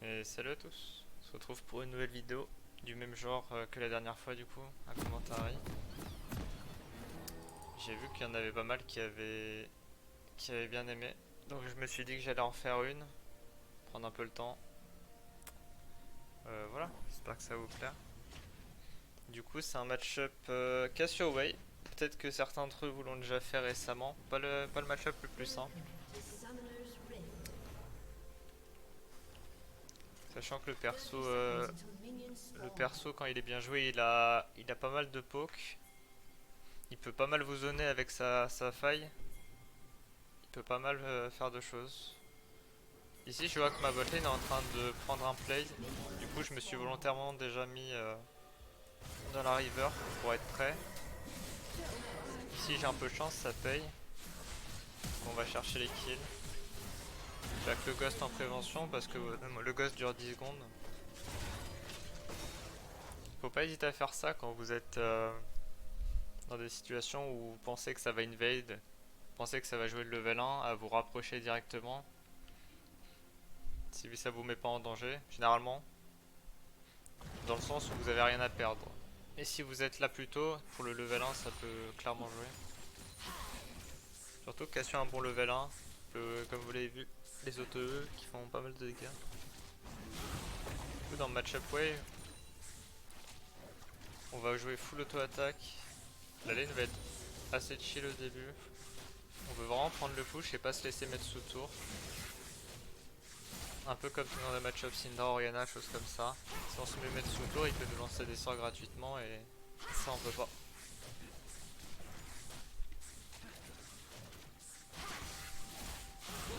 Et salut à tous, on se retrouve pour une nouvelle vidéo du même genre que la dernière fois du coup, un commentaire. J'ai vu qu'il y en avait pas mal qui avaient bien aimé, donc je me suis dit que j'allais en faire une, prendre un peu le temps. Voilà, j'espère que ça va vous plaire. Du coup c'est un match-up Cassio Way, peut-être que certains d'entre eux vous l'ont déjà fait récemment, pas le match-up le plus simple. Sachant que le perso quand il est bien joué il a pas mal de poke. Il peut pas mal vous zoner avec sa faille. Il peut pas mal faire de choses. Ici je vois que ma botlane est en train de prendre un play. Du coup je me suis volontairement déjà mis dans la river pour être prêt. Ici j'ai un peu de chance, ça paye. On va chercher les kills. J'ai avec le ghost en prévention parce que le ghost dure 10 secondes. Faut pas hésiter à faire ça quand vous êtes dans des situations où vous pensez que ça va invade, vous pensez que ça va jouer le level 1, à vous rapprocher directement. Si ça vous met pas en danger, généralement, dans le sens où vous avez rien à perdre. Et si vous êtes là plus tôt, pour le level 1, ça peut clairement jouer. Surtout que Cassio a un bon level 1, comme vous l'avez vu, les OTE qui font pas mal de dégâts. Du coup, dans le match-up wave, on va jouer full auto-attaque. La lane va être assez chill au début. On veut vraiment prendre le push et pas se laisser mettre sous tour. Un peu comme dans le match-up Syndra, Oriana, choses comme ça. Si on se met mettre sous tour, il peut nous lancer des sorts gratuitement et ça on peut pas.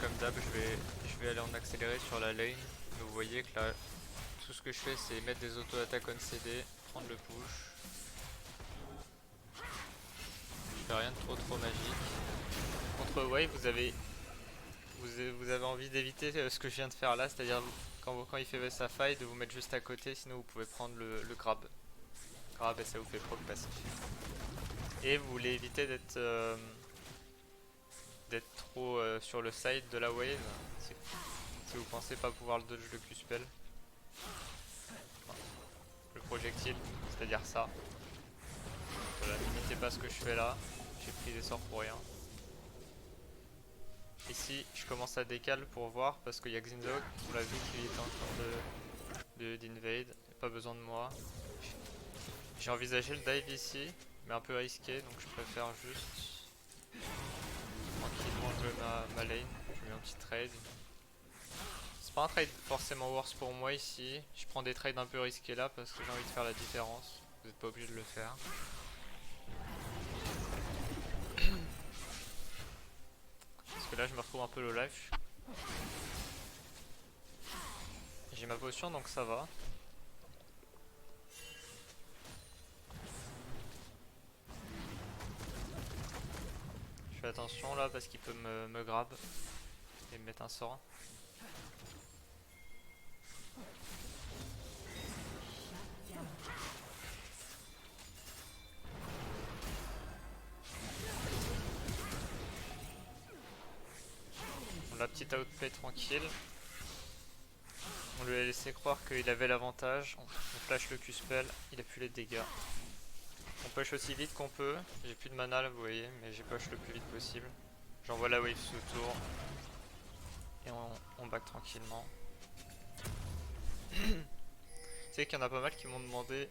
Comme d'hab, je vais aller en accéléré sur la lane. Vous voyez que là, tout ce que je fais, c'est mettre des auto-attaques on CD, prendre le push. Je fais rien de trop magique. Contre Wave, vous avez envie d'éviter ce que je viens de faire là, c'est-à-dire quand il fait sa faille, de vous mettre juste à côté, sinon vous pouvez prendre le grab. Grab et ça vous fait proc passif. Et vous voulez éviter d'être trop sur le side de la wave si vous pensez pas pouvoir le dodge le Q-spell. Le projectile, c'est-à-dire ça. Voilà, n'imitez pas ce que je fais là, j'ai pris des sorts pour rien. Ici, je commence à décaler pour voir parce qu'il y a Xinzog, on l'a vu qu'il était en train d'invade, pas besoin de moi. J'ai envisagé le dive ici, mais un peu risqué, donc je préfère juste tranquillement jouer ma lane. Je mets un petit trade. C'est pas un trade forcément worse pour moi ici. Je prends des trades un peu risqués là parce que j'ai envie de faire la différence. Vous n'êtes pas obligé de le faire. Parce que là je me retrouve un peu low life. J'ai ma potion donc ça va. Je fais attention là parce qu'il peut me grab et me mettre un sort. On la petite outplay tranquille. On lui a laissé croire qu'il avait l'avantage. On flash le Q-spell, il a plus les dégâts. On push aussi vite qu'on peut. J'ai plus de mana là vous voyez, mais j'ai push le plus vite possible. J'envoie la wave sous tour. Et on back tranquillement. Tu sais qu'il y en a pas mal qui ont demandé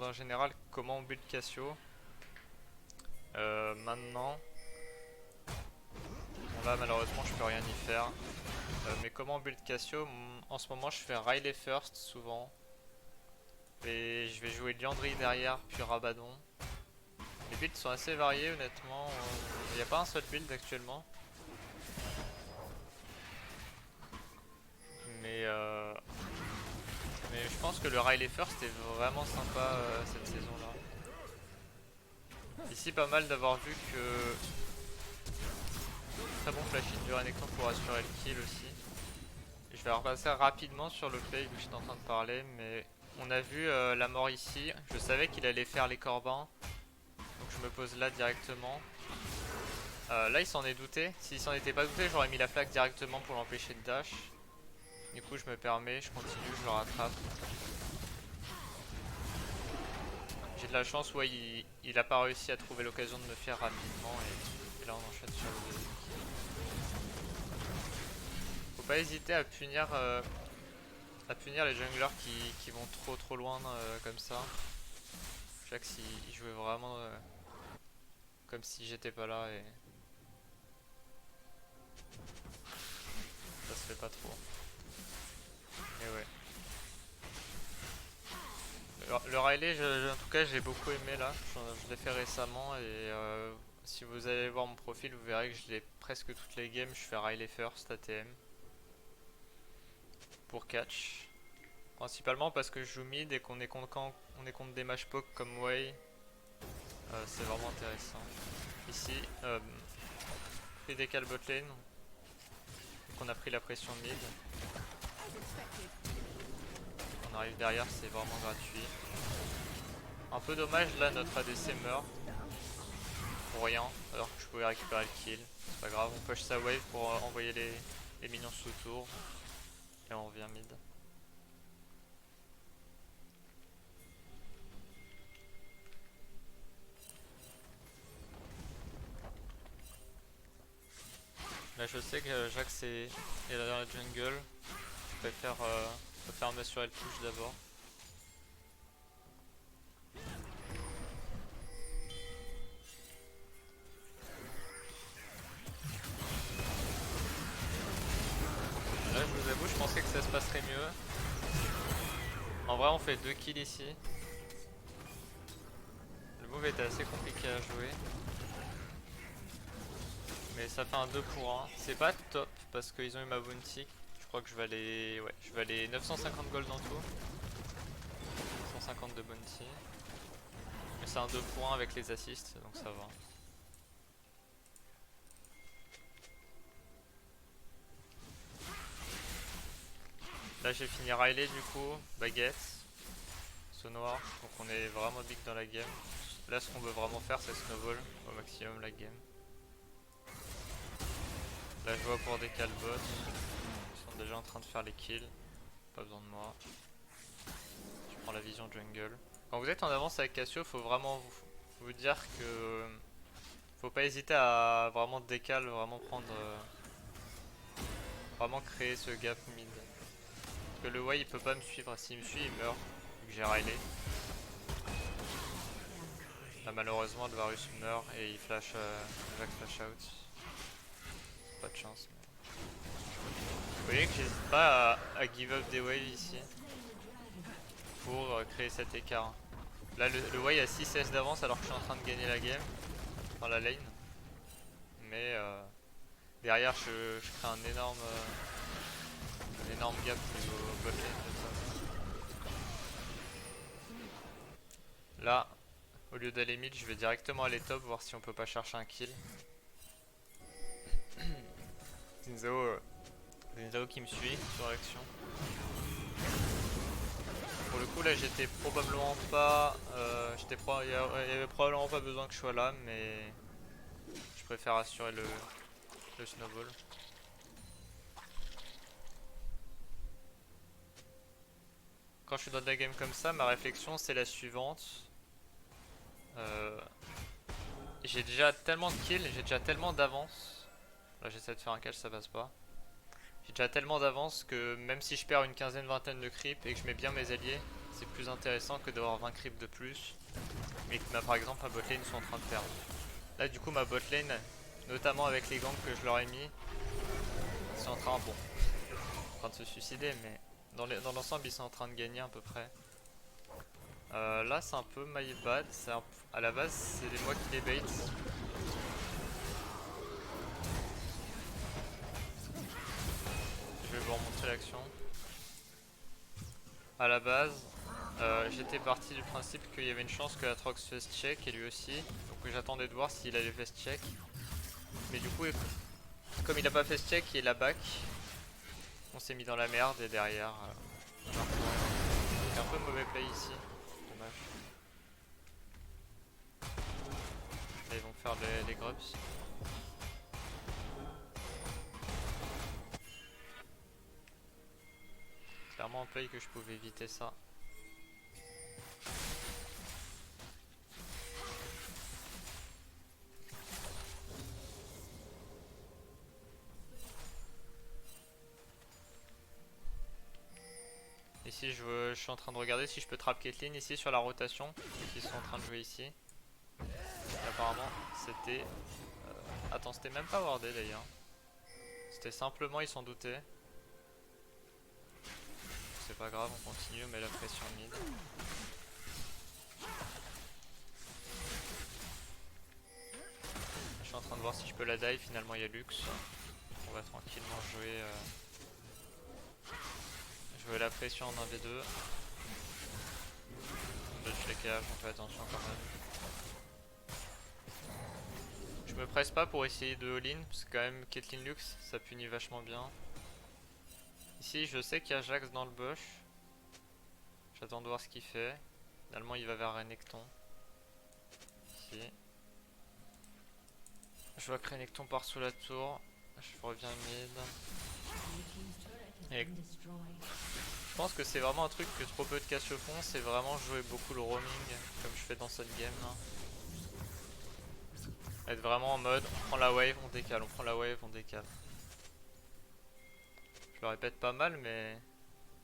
en général comment on build Cassio. Maintenant, bon là malheureusement je peux rien y faire. Mais comment on build Cassio? En ce moment je fais Riley first souvent. Et je vais jouer Liandry derrière, puis Rabadon. Les builds sont assez variés honnêtement. Il n'y a pas un seul build actuellement. Mais, euh, mais je pense que le Riley first est vraiment sympa cette saison là. Ici pas mal d'avoir vu que très bon flash in du Renekton pour assurer le kill aussi. Je vais repasser rapidement sur le play vu que j'étais en train de parler, mais on a vu la mort ici. Je savais qu'il allait faire les corbins, donc je me pose là directement. Là il s'en est douté. S'il s'en était pas douté, j'aurais mis la flag directement pour l'empêcher de dash. Du coup je me permets, je continue, je le rattrape. J'ai de la chance, ouais, il a pas réussi à trouver l'occasion de me faire rapidement et là on enchaîne sur le deuxième. Faut pas hésiter à punir les junglers qui vont trop loin comme ça. Jax il jouait vraiment comme si j'étais pas là et ça se fait pas trop. Mais ouais. Le Riley, en tout cas, j'ai beaucoup aimé là. Je l'ai fait récemment et si vous allez voir mon profil, vous verrez que je l'ai presque toutes les games. Je fais Riley first ATM pour catch. Principalement parce que je joue mid et qu'on est contre, quand on est contre des match poke comme Wei, c'est vraiment intéressant. Ici, pris décal bot lane, donc on a pris la pression mid. On arrive derrière, c'est vraiment gratuit. Un peu dommage là, notre ADC meurt pour rien, alors que je pouvais récupérer le kill. C'est pas grave, on push sa wave pour envoyer les minions sous tour et on revient mid. Là je sais que Jax est dans la jungle, je préfère m'assurer le push d'abord. Là je vous avoue, je pensais que ça se passerait mieux. En vrai on fait 2 kills ici. Le move était assez compliqué à jouer. Mais ça fait un 2 pour 1. C'est pas top parce qu'ils ont eu ma bounty. Je crois que je vais aller. Ouais, je vais aller 950 gold en tout. 150 de bounty. Mais c'est un 2 pour 1 avec les assists, donc ça va. Là j'ai fini Riley du coup, baguette, saut noir, donc on est vraiment big dans la game. Là ce qu'on veut vraiment faire c'est snowball au maximum la game. Là je vois pour des calbots, ils sont déjà en train de faire les kills, pas besoin de moi. Je prends la vision jungle. Quand vous êtes en avance avec Cassio, faut vraiment vous dire que faut pas hésiter à vraiment décal, vraiment prendre, vraiment créer ce gap mid. Parce que le Wei il peut pas me suivre, s'il me suit il meurt, vu que j'ai Riley. Là malheureusement le Varus meurt et il flash, Jack flash out. Pas de chance. Mais... Vous voyez que j'hésite pas à give up des waves ici pour créer cet écart. Là le Wei a 6 S d'avance alors que je suis en train de gagner la game dans la lane. Mais derrière je crée un énorme gap au bot lane de ça. Là, au lieu d'aller mid, je vais directement aller top voir si on peut pas chercher un kill. Zinzao qui me suit sur l'action. Pour le coup là j'étais probablement pas... il y avait probablement pas besoin que je sois là mais je préfère assurer le snowball. Quand je suis dans de la game comme ça, ma réflexion c'est la suivante. J'ai déjà tellement de kills, j'ai déjà tellement d'avance. Là j'essaie de faire un catch, ça passe pas. J'ai déjà tellement d'avance que même si je perds une quinzaine, vingtaine de creeps et que je mets bien mes alliés, c'est plus intéressant que d'avoir 20 creeps de plus. Mais que par exemple ma botlane sont en train de perdre. Là du coup ma botlane, notamment avec les gangs que je leur ai mis, ils sont en train de se suicider mais dans l'ensemble ils sont en train de gagner à peu près. Là c'est un peu my bad, à la base c'est moi qui les bait. Je vais vous remontrer l'action. À la base, j'étais parti du principe qu'il y avait une chance que Atrox fasse check et lui aussi. Donc j'attendais de voir s'il allait face check. Mais du coup, comme il a pas fait check et la back, on s'est mis dans la merde et derrière. C'est un peu mauvais play ici. Dommage. Là, ils vont faire les grubs. clairement en play que je pouvais éviter ça. Ici je suis en train de regarder si je peux trap Caitlyn ici sur la rotation qui sont en train de jouer ici. Et apparemment c'était... Attends, c'était même pas wardé d'ailleurs. C'était simplement ils s'en doutaient. C'est pas grave, on continue, on met la pression mid. Je suis en train de voir si je peux la dive, finalement il y a Lux. On va tranquillement jouer la pression en 1v2. On dodge les cages, on fait attention quand même. Je me presse pas pour essayer de all-in, parce que quand même Caitlyn Lux ça punit vachement bien. Ici je sais qu'il y a Jax dans le bush. J'attends de voir ce qu'il fait. Finalement il va vers Renekton. Ici. Je vois que Renekton part sous la tour. Je reviens mid. Et je pense que c'est vraiment un truc que trop peu de Cassio font, c'est vraiment jouer beaucoup le roaming comme je fais dans cette game là. Être vraiment en mode on prend la wave, on décale, on prend la wave, on décale. Je le répète pas mal mais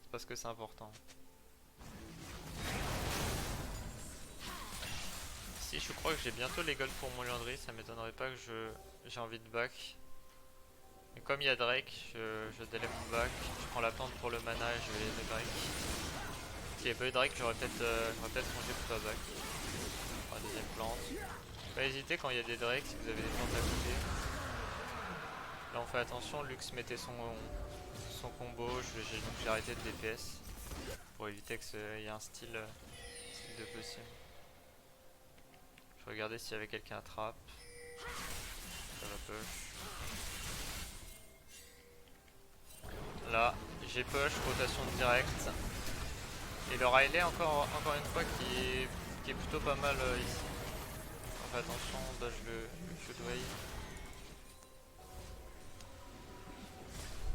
c'est parce que c'est important. Si je crois que j'ai bientôt les golds pour mon Liandry, ça m'étonnerait pas que j'ai envie de back. Et comme il y a Drake, je délai mon back, je prends la plante pour le mana et je vais les Drake. S'il n'y avait pas eu Drake, j'aurais peut-être mangé pour pas back. Enfin, deuxième plante. Pas hésiter quand il y a des Drake si vous avez des plantes à côté. Là on fait attention, Lux mettait son combo, donc j'ai arrêté de DPS pour éviter qu'il y ait un style de possible. Je regardais s'il y avait quelqu'un à trap. Ça va push. Là, j'ai push, rotation directe. Et le Riley encore une fois qui est plutôt pas mal ici. On fait attention, on dodge le shootway.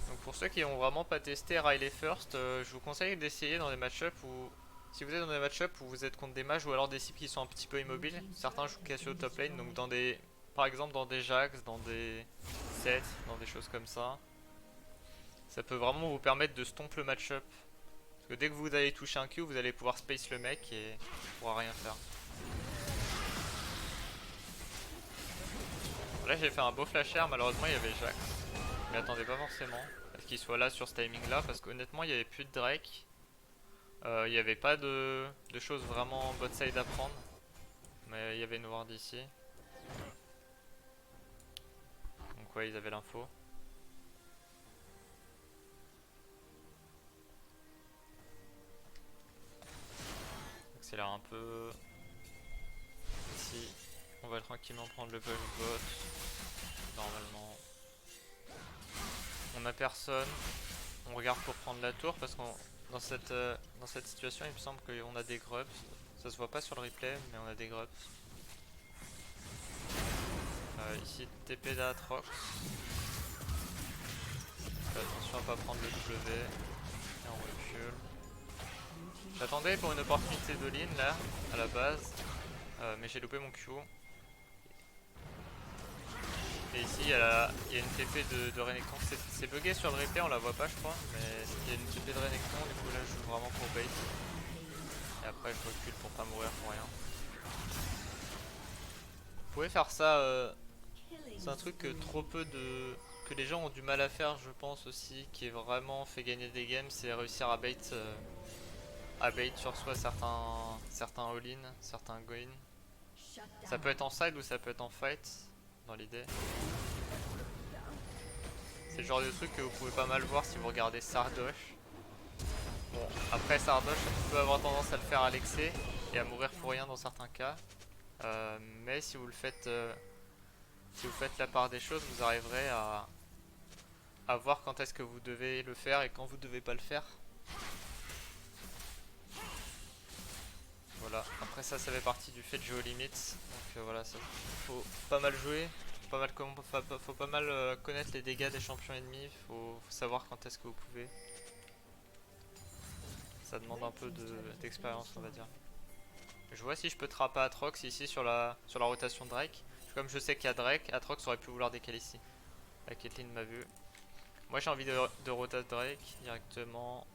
Donc pour ceux qui n'ont vraiment pas testé Riley First, je vous conseille d'essayer dans des match-ups où... Si vous êtes dans des match-ups où vous êtes contre des mages ou alors des cibles qui sont un petit peu immobiles, certains jouent Cassio top lane, donc dans des... Par exemple dans des Jax, dans des sets, dans des choses comme ça. Ça peut vraiment vous permettre de stomp le match-up. Parce que dès que vous allez toucher un Q, vous allez pouvoir space le mec et il pourra rien faire. Là j'ai fait un beau flasher, malheureusement il y avait Jax. Je m'y attendais pas forcément à ce qu'il soit là sur ce timing là, parce qu'honnêtement il n'y avait plus de Drake. Il n'y avait pas de choses vraiment bot side à prendre. Mais il y avait une ward ici. Donc ouais, ils avaient l'info. Accélère un peu. Ici, on va tranquillement prendre le push bot. Normalement. On a personne. On regarde pour prendre la tour parce qu'on dans cette situation il me semble qu'on a des grubs. Ça se voit pas sur le replay mais on a des grubs. Ici TP d'Atrox. Attention à pas prendre le W. Et on recule. J'attendais pour une opportunité de lean là à la base. Mais j'ai loupé mon Q. Et ici il y a une TP de Renekton. C'est bugué sur le replay, on la voit pas je crois. Mais il y a une TP de Renekton, du coup là je joue vraiment pour bait. Et après je recule pour pas mourir pour rien. Vous pouvez faire ça, c'est un truc que les gens ont du mal à faire je pense aussi, qui est vraiment fait gagner des games, c'est réussir à bait sur soi certains all-in, certains go-in. Ça peut être en side ou ça peut être en fight, dans l'idée. C'est le genre de truc que vous pouvez pas mal voir si vous regardez Sardoche. Bon, après Sardoche peut avoir tendance à le faire à l'excès et à mourir pour rien dans certains cas. Mais si vous faites la part des choses, vous arriverez à voir quand est-ce que vous devez le faire et quand vous devez pas le faire. Voilà, après ça fait partie du fait de jouer aux limites. Donc voilà, faut pas mal jouer, faut pas mal connaître les dégâts des champions ennemis, faut savoir quand est-ce que vous pouvez. Ça demande un peu d'expérience, on va dire. Je vois si je peux trapper Atrox ici sur la rotation Drake. Comme je sais qu'il y a Drake, Atrox aurait pu vouloir décaler ici. La Caitlyn m'a vu. Moi j'ai envie de rotate Drake directement.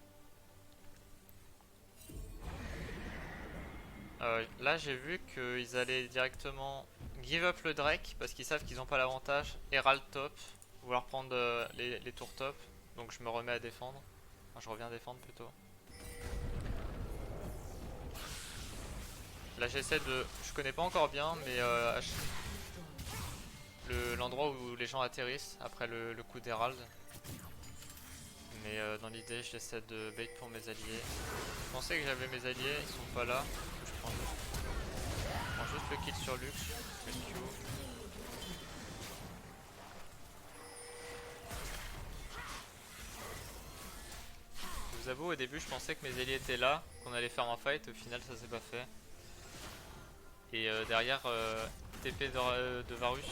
Là j'ai vu qu'ils allaient directement give up le Drake parce qu'ils savent qu'ils n'ont pas l'avantage. Herald top, vouloir prendre les tours top. Donc je me remets à défendre. Enfin, je reviens défendre plutôt. Là j'essaie de... Je connais pas encore bien mais l'endroit où les gens atterrissent après le coup d'Herald. Mais dans l'idée j'essaie de bait pour mes alliés. Je pensais que j'avais mes alliés, ils sont pas là. Je prends juste le kill sur Lux. Je mets le Q. Je vous avoue au début je pensais que mes alliés étaient là, qu'on allait faire un fight, au final ça s'est pas fait. Et derrière TP de Varus.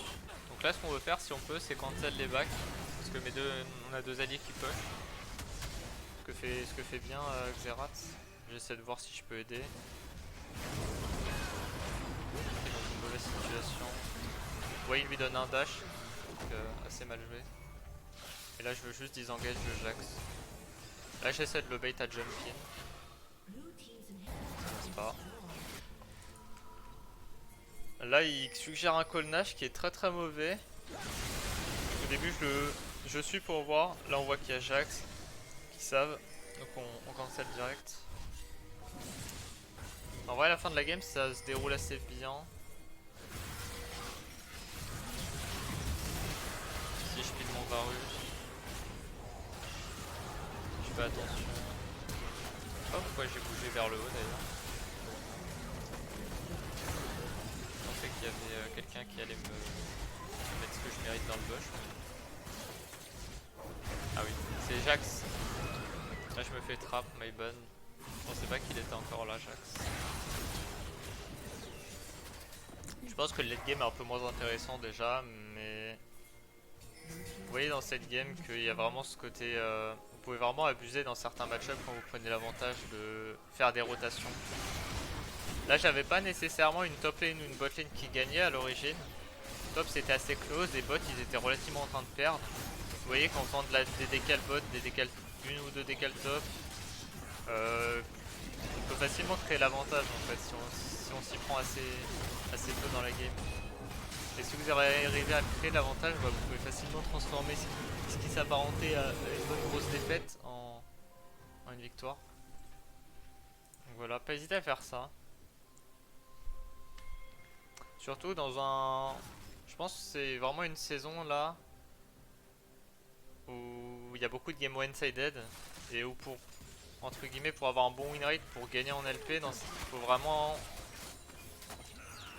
Donc là ce qu'on veut faire si on peut c'est cancel les backs. Parce que on a deux alliés qui push. Ce que fait bien Xerath. J'essaie de voir si je peux aider. Il est dans une mauvaise situation. Ouais, il lui donne un dash, donc assez mal joué. Et là je veux juste disengage le Jax. Là j'essaie de le bait à jump in. Ça passe pas. Là il suggère un call Nash qui est très très mauvais. Au début je suis pour voir. Là on voit qu'il y a Jax qui savent. Donc on cancel direct. En vrai à la fin de la game ça se déroule assez bien. Si je pile mon Varus. Je fais attention. Je sais pas pourquoi j'ai bougé vers le haut d'ailleurs. Je pensais qu'il y avait quelqu'un qui allait me mettre ce que je mérite dans le bush. Ah oui, c'est Jax. Là je me fais trap, my bad. Je pensais pas qu'il était encore là, Jax. Je pense que le late game est un peu moins intéressant déjà, mais vous voyez dans cette game qu'il y a vraiment ce côté... vous pouvez vraiment abuser dans certains match-ups quand vous prenez l'avantage de faire des rotations. Là j'avais pas nécessairement une top lane ou une bot lane qui gagnait à l'origine. Top c'était assez close, les bots ils étaient relativement en train de perdre. Vous voyez qu'en faisant des décales bot, une ou deux décales top, on peut facilement créer l'avantage en fait si on s'y prend assez tôt dans la game. Et si vous arrivez à créer l'avantage, bah, vous pouvez facilement transformer ce qui s'apparentait à une bonne grosse défaite en une victoire. Donc voilà, pas hésiter à faire ça. Surtout dans un... Je pense que c'est vraiment une saison là où il y a beaucoup de game one-sided et où pour, entre guillemets, pour avoir un bon win rate, pour gagner en LP, il faut vraiment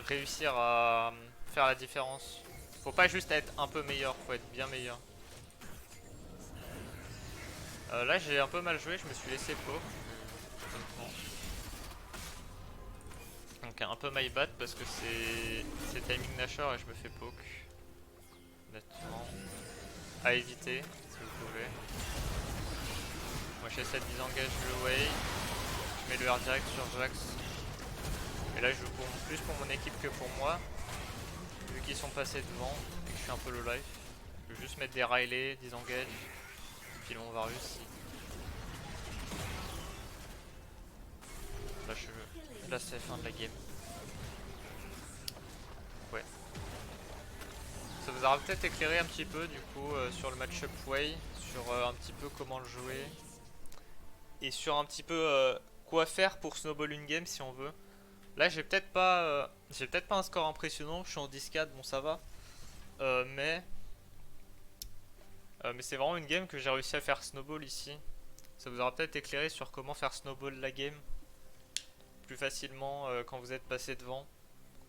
réussir à faire la différence. Faut pas juste être un peu meilleur, faut être bien meilleur. Là j'ai un peu mal joué, je me suis laissé poke. Donc un peu my bad parce que c'est timing Nasher et je me fais poke. Honnêtement. À éviter si vous pouvez. Moi j'essaie de disengage le way. Je mets le R direct sur Jax. Et là je joue plus pour mon équipe que pour moi. Vu qu'ils sont passés devant et que je suis un peu low life. Je vais juste mettre des Riley, disengage. Puis on va réussir. Là c'est la fin de la game. Ouais. Ça vous aura peut-être éclairé un petit peu du coup sur le match-up way, sur un petit peu comment le jouer. Et sur un petit peu quoi faire pour snowball une game si on veut. Là j'ai peut-être pas un score impressionnant, je suis en 10-4, bon ça va. Mais c'est vraiment une game que j'ai réussi à faire snowball ici. Ça vous aura peut-être éclairé sur comment faire snowball la game plus facilement quand vous êtes passé devant.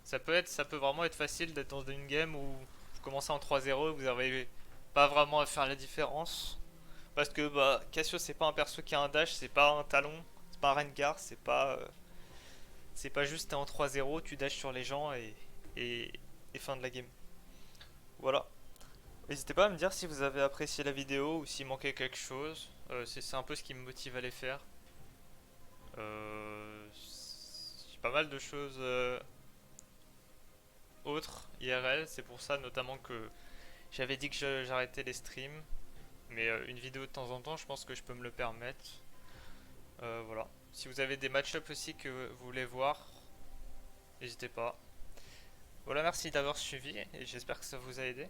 Ça peut vraiment être facile d'être dans une game où vous commencez en 3-0 et vous n'arrivez pas vraiment à faire la différence. Parce que bah, Cassio c'est pas un perso qui a un dash, c'est pas un talon, c'est pas un Rengar, c'est pas juste t'es en 3-0, tu dash sur les gens et fin de la game. Voilà. N'hésitez pas à me dire si vous avez apprécié la vidéo ou s'il manquait quelque chose. C'est un peu ce qui me motive à les faire. J'ai pas mal de choses autres IRL, c'est pour ça notamment que j'avais dit que j'arrêtais les streams, mais une vidéo de temps en temps, je pense que je peux me le permettre. Voilà. Si vous avez des match-up aussi que vous voulez voir, n'hésitez pas. Voilà, merci d'avoir suivi et j'espère que ça vous a aidé.